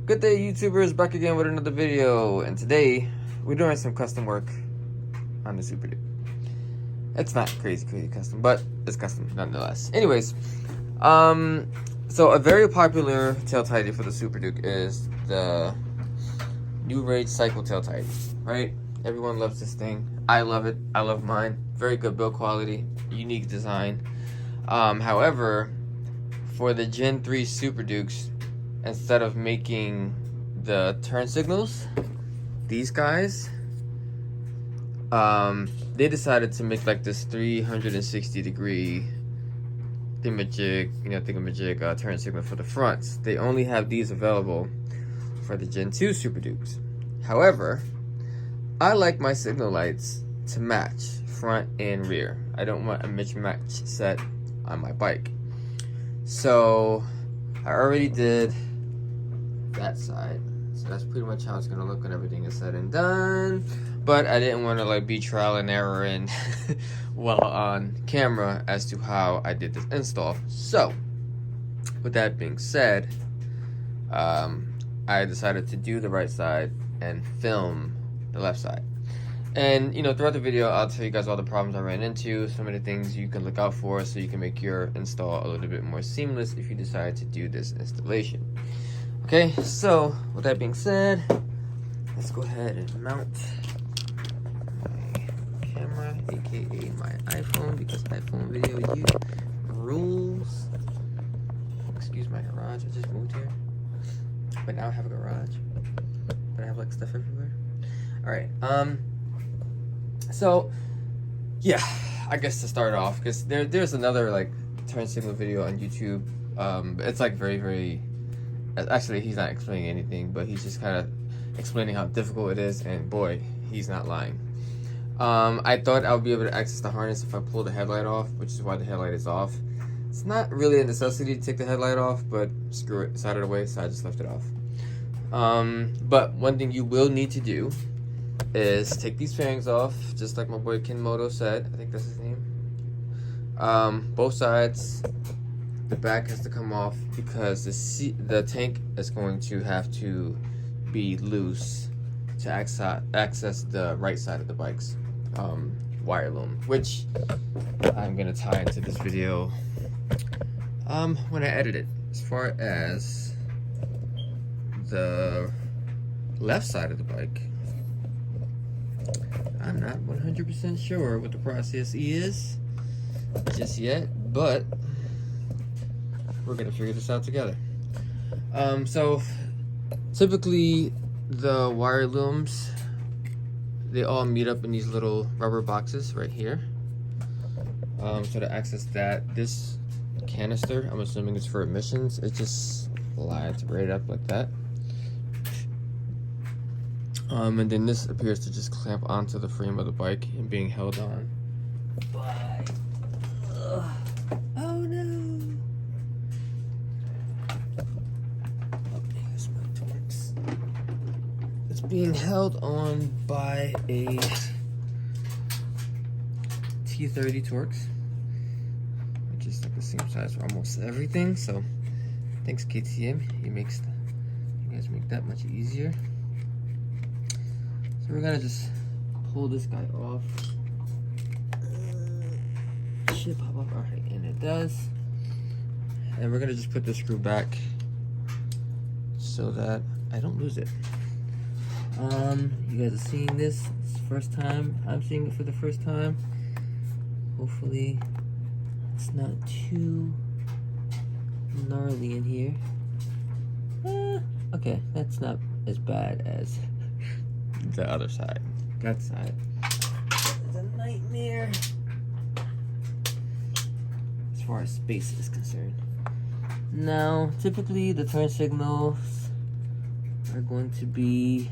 Good day, YouTubers, back again with another video, and today we're doing some custom work on the Superduke. It's not crazy custom, but it's custom nonetheless. Anyways, so a very popular tail tidy for the Superduke is the New Rage Cycle tail tidy, right? Everyone loves this thing. I love it. I love mine. Very good build quality, unique design. However, for the Gen 3 Superdukes, instead of making the turn signals, these guys, they decided to make like this 360-degree thingamajig turn signal for the fronts. They only have these available for the Gen 2 Superdukes. However, I like my signal lights to match front and rear. I don't want a mismatch set on my bike. So I already did that side, so that's pretty much how it's gonna look when everything is said and done. But I didn't want to like be trial and error and while on camera as to how I did this install. So with that being said, I decided to do the right side and film the left side. And throughout the video, I'll tell you guys all the problems I ran into, some of the things you can look out for, so you can make your install a little bit more seamless if you decide to do this installation. Okay, so with that being said, let's go ahead and mount my camera, aka my iPhone, because iPhone video rules. Excuse my garage, I just moved here, but now I have a garage, but I have like stuff everywhere. Alright, so yeah, I guess to start off, because there's another like turn signal video on YouTube. It's like very actually, he's not explaining anything, but he's just kind of explaining how difficult it is, and boy, he's not lying. I thought I would be able to access the harness if I pull the headlight off, which is why the headlight is off. It's not really a necessity to take the headlight off, but screw it, it's out of the way, so I just left it off. But one thing you will need to do is take these fairings off, just like my boy Kenmoto said. I think that's his name. Both sides. The back has to come off because the tank is going to have to be loose to access the right side of the bike's wire loom, which I'm gonna tie into this video when I edit it. As far as the left side of the bike, I'm not 100% sure what the process is just yet, but we're gonna figure this out together. So typically the wire looms, they all meet up in these little rubber boxes right here. So to access that, this canister, I'm assuming it's for emissions, it just slides right up like that. And then this appears to just clamp onto the frame of the bike and being held on by oh no. Here's my Torx. It's being held on by a T30 Torx, which is like the same size for almost everything. So thanks KTM, you guys make that much easier. So we're gonna just pull this guy off. Should pop off, alright, and it does. And we're gonna just put the screw back so that I don't lose it. You guys are seeing this. It's the first time. I'm seeing it for the first time. Hopefully it's not too gnarly in here. Okay, that's not as bad as the other side. That side is a nightmare as far as space is concerned. Now, typically the turn signals are going to be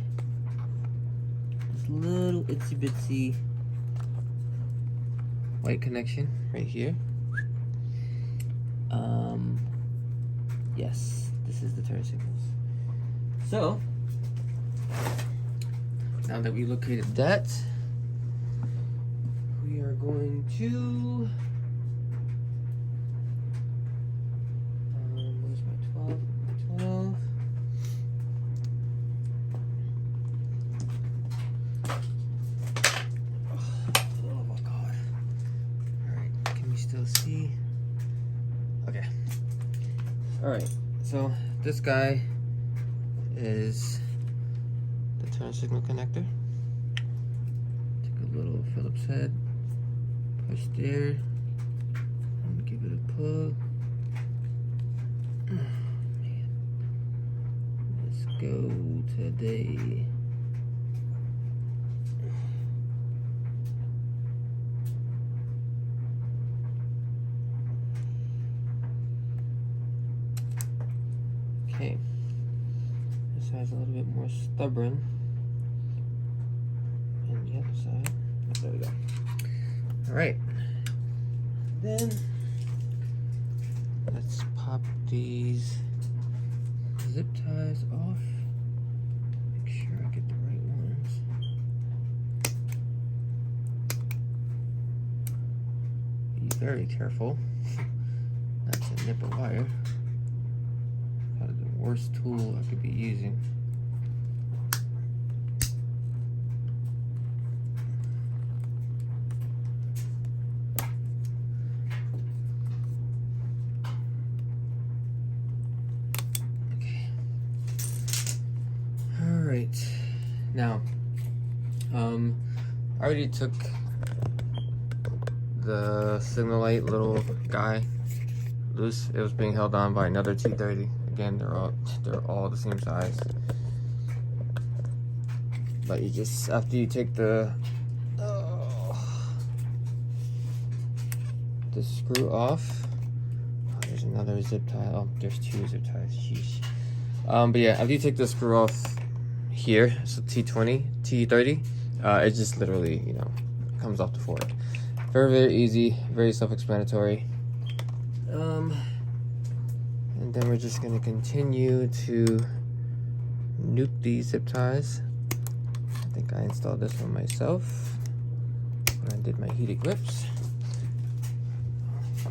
this little itsy bitsy white connection right here. Yes, this is the turn signals. So now that we located that, we are going to where's my 12? so this guy is the turn signal connector. Take a little Phillips head, push there, and give it a pull. Man. Let's go today. Okay, this side's a little bit more stubborn, and the other side. Oh, there we go. All right, then let's pop these zip ties off. Make sure I get the right ones. Be very careful not to nip a wire. Probably the worst tool I could be using. Okay. All right. Now, I already took the signal light little guy loose. It was being held on by another T30. Again, they're all the same size. But you just, after you take the screw off, there's another zip tie. Oh, there's two zip ties. Sheesh. But yeah, after you take the screw off here, so T30, it just literally, you know, comes off the fork. Very, very easy, very self-explanatory. And then we're just going to continue to nuke these zip ties. I think I installed this one myself when I did my heated grips. So I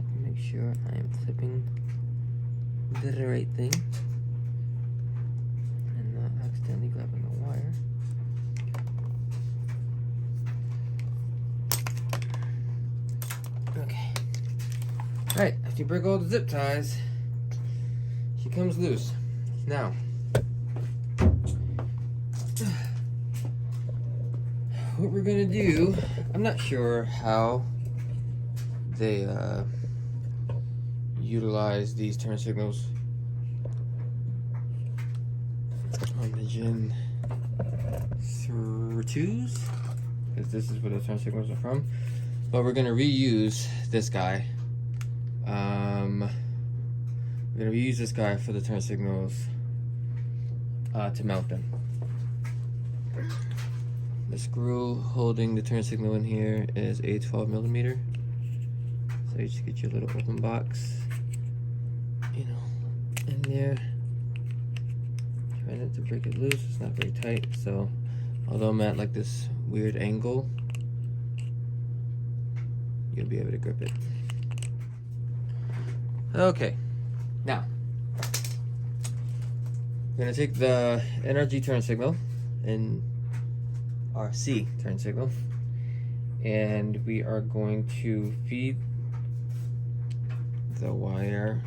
can make sure I am clipping the right thing and not accidentally grabbing a wire. Okay. Alright, after you break all the zip ties, she comes loose. Now, what we're gonna do, I'm not sure how they utilize these turn signals on the Gen 2s, because this is where the turn signals are from. But we're gonna reuse this guy. We're gonna reuse this guy for the turn signals to mount them. The screw holding the turn signal in here is a 12mm. So you just get your little open box, you know, in there. Try not to break it loose, it's not very tight. So although I'm at like this weird angle, you'll be able to grip it. Okay, now I'm gonna take the NRG turn signal and RC turn signal, and we are going to feed the wire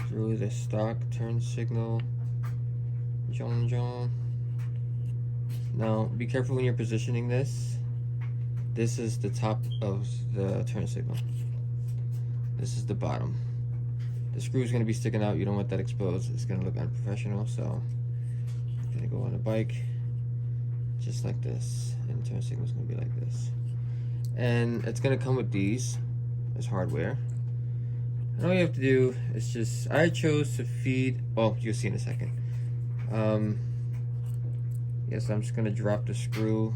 through the stock turn signal. Now, be careful when you're positioning this. This is the top of the turn signal. This is the bottom. The screw is going to be sticking out. You don't want that exposed. It's going to look unprofessional. So I'm going to go on the bike just like this, and the turn signal is going to be like this. And it's going to come with these as hardware. And all you have to do is just, I chose to feed, oh, you'll see in a second. Yes, I'm just going to drop the screw.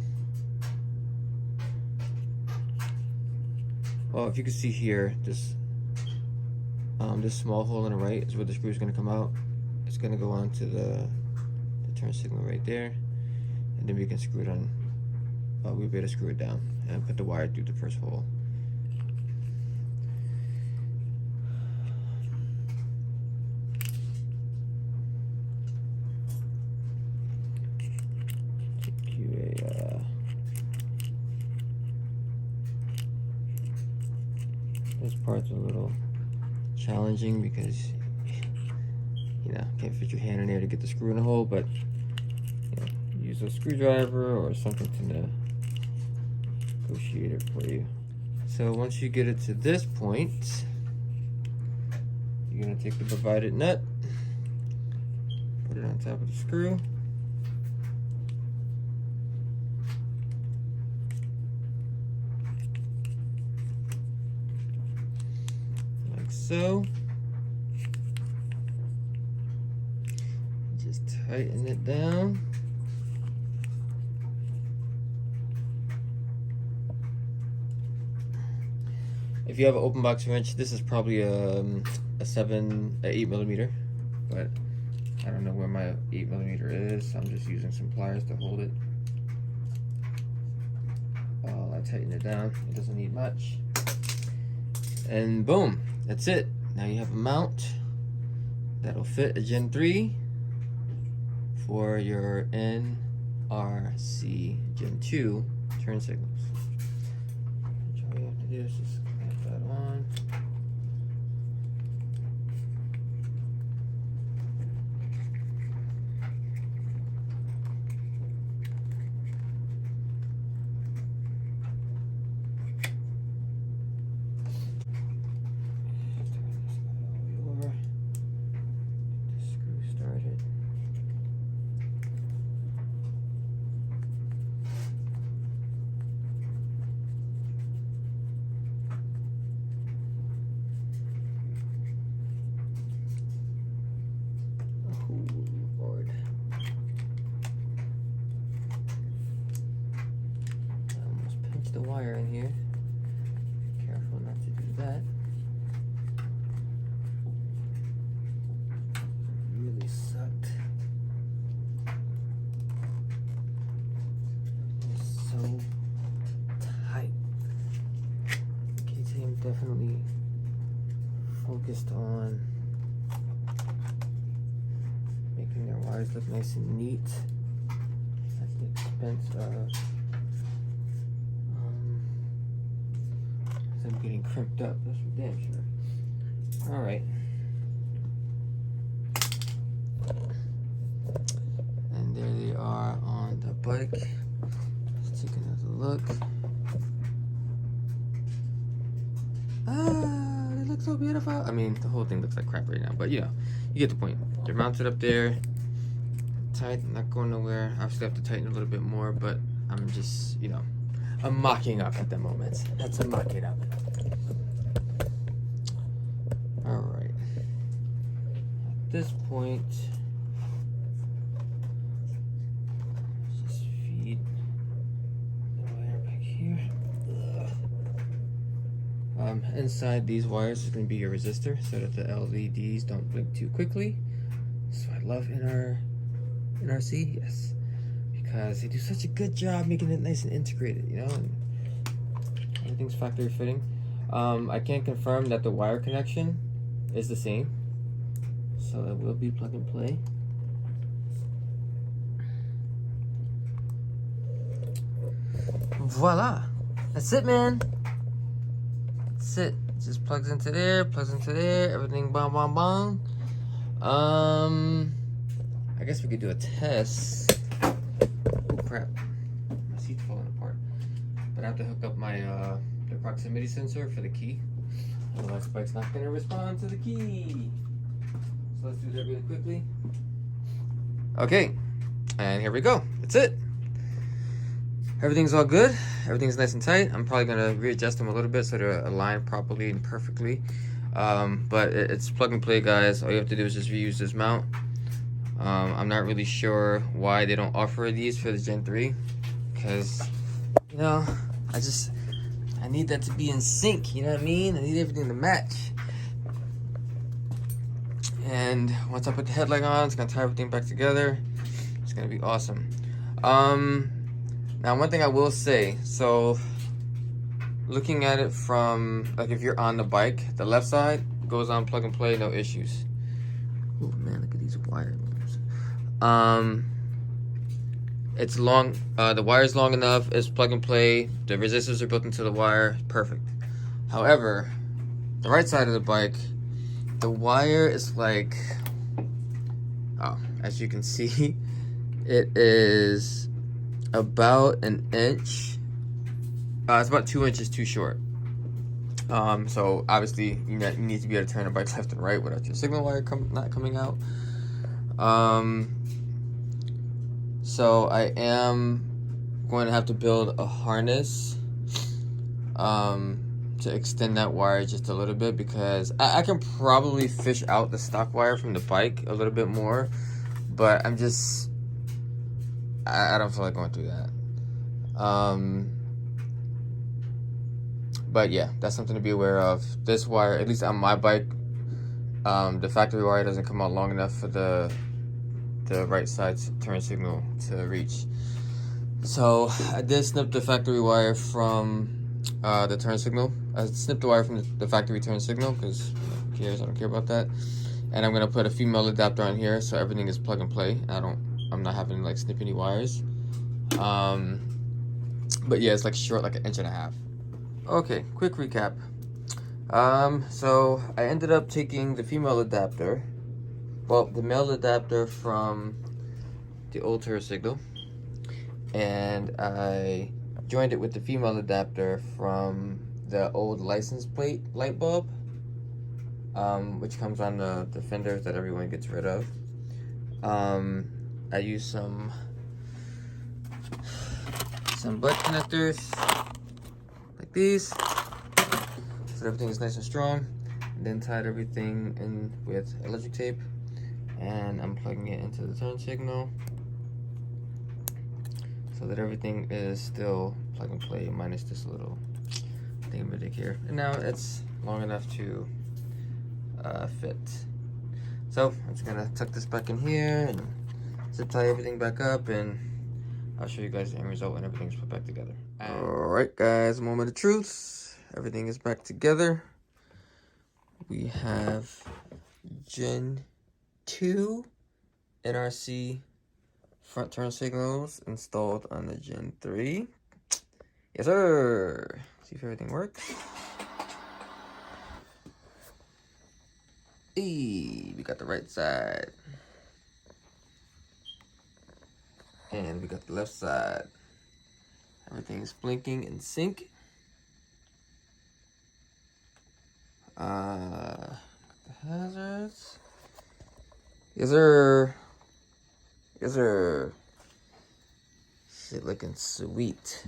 Well, if you can see here, this small hole on the right is where the screw is going to come out. It's going to go onto the turn signal right there, and then we can screw it on. We'll be able to screw it down and put the wire through the first hole. This parts are a little challenging because you know, can't fit your hand in there to get the screw in the hole, but you know, use a screwdriver or something to negotiate it for you. So once you get it to this point, you're gonna take the provided nut, put it on top of the screw, like so. Just tighten it down. If you have an open box wrench, this is probably a 8mm, but I don't know where my 8mm is, so I'm just using some pliers to hold it. I tighten it down, it doesn't need much. And boom, that's it. Now you have a mount that'll fit a Gen 3 for your NRC Gen 2 turn signals. All you have to do is just clamp that on. The wire in here. Careful not to do that. Really sucked. It's so tight. KTM definitely focused on making their wires look nice and neat at the expense of I'm getting crimped up, that's for damn sure. Alright. And there they are on the bike. Let's take another look. Ah, they look so beautiful. I mean, the whole thing looks like crap right now, but you know, you get the point. They're mounted up there. Tight, not going nowhere. Obviously I have to tighten a little bit more, but I'm just, you know, I'm mocking up at the moment. That's a mock it up. Alright. At this point, just feed the wire back here. Inside these wires is going to be a resistor so that the LEDs don't blink too quickly. So I love NRC, yes. Because they do such a good job making it nice and integrated, you know, and everything's factory fitting. I can confirm that the wire connection is the same, so it will be plug and play. Voila, that's it, man. That's it. Just plugs into there, everything bong bong bong. I guess we could do a test. Crap, my seat's falling apart. But I have to hook up my the proximity sensor for the key. Otherwise the bike's not gonna respond to the key. So let's do that really quickly. Okay, and here we go. That's it. Everything's all good. Everything's nice and tight. I'm probably gonna readjust them a little bit so they're aligned properly and perfectly. But it's plug and play, guys. All you have to do is just reuse this mount. I'm not really sure why they don't offer these for the Gen 3, because, you know, I need that to be in sync, you know what I mean? I need everything to match. And once I put the headlight on, it's gonna tie everything back together. It's gonna be awesome. Now one thing I will say, so looking at it from, like, if you're on the bike, the left side goes on plug and play, no issues. Oh man, look at these wire loops. It's long, the wire's long enough, it's plug and play, the resistors are built into the wire, perfect. However, the right side of the bike, the wire is like, as you can see, it is about an inch. It's about 2 inches too short. So obviously you need to be able to turn the bike left and right without your signal wire not coming out. So I am going to have to build a harness to extend that wire just a little bit, because I can probably fish out the stock wire from the bike a little bit more, but I don't feel like going through that. But yeah, that's something to be aware of. This wire, at least on my bike, the factory wire doesn't come out long enough for the right side turn signal to reach. So I did snip the factory wire from the turn signal. I snipped the wire from the factory turn signal because who cares? I don't care about that. And I'm gonna put a female adapter on here so everything is plug and play. I'm not having to like snip any wires. But yeah, it's like short, like 1.5 inches. Okay, quick recap. So I ended up taking the female adapter, well, the male adapter from the old turn signal, and I joined it with the female adapter from the old license plate light bulb, which comes on the fenders that everyone gets rid of. I used some butt connectors like these, so everything is nice and strong, and then tied everything in with electric tape, and I'm plugging it into the turn signal so that everything is still plug and play minus this little thingamadig here. And now it's long enough to fit. So I'm just gonna tuck this back in here and zip tie everything back up, and I'll show you guys the end result when everything's put back together. Alright guys, moment of truth. Everything is back together. We have Gen 2 NRC front turn signals installed on the Gen 3. Yes sir! See if everything works. Hey, we got the right side. And we got the left side. Everything is blinking in sync. The hazards. Yes sir. Yes sir. Shit looking sweet.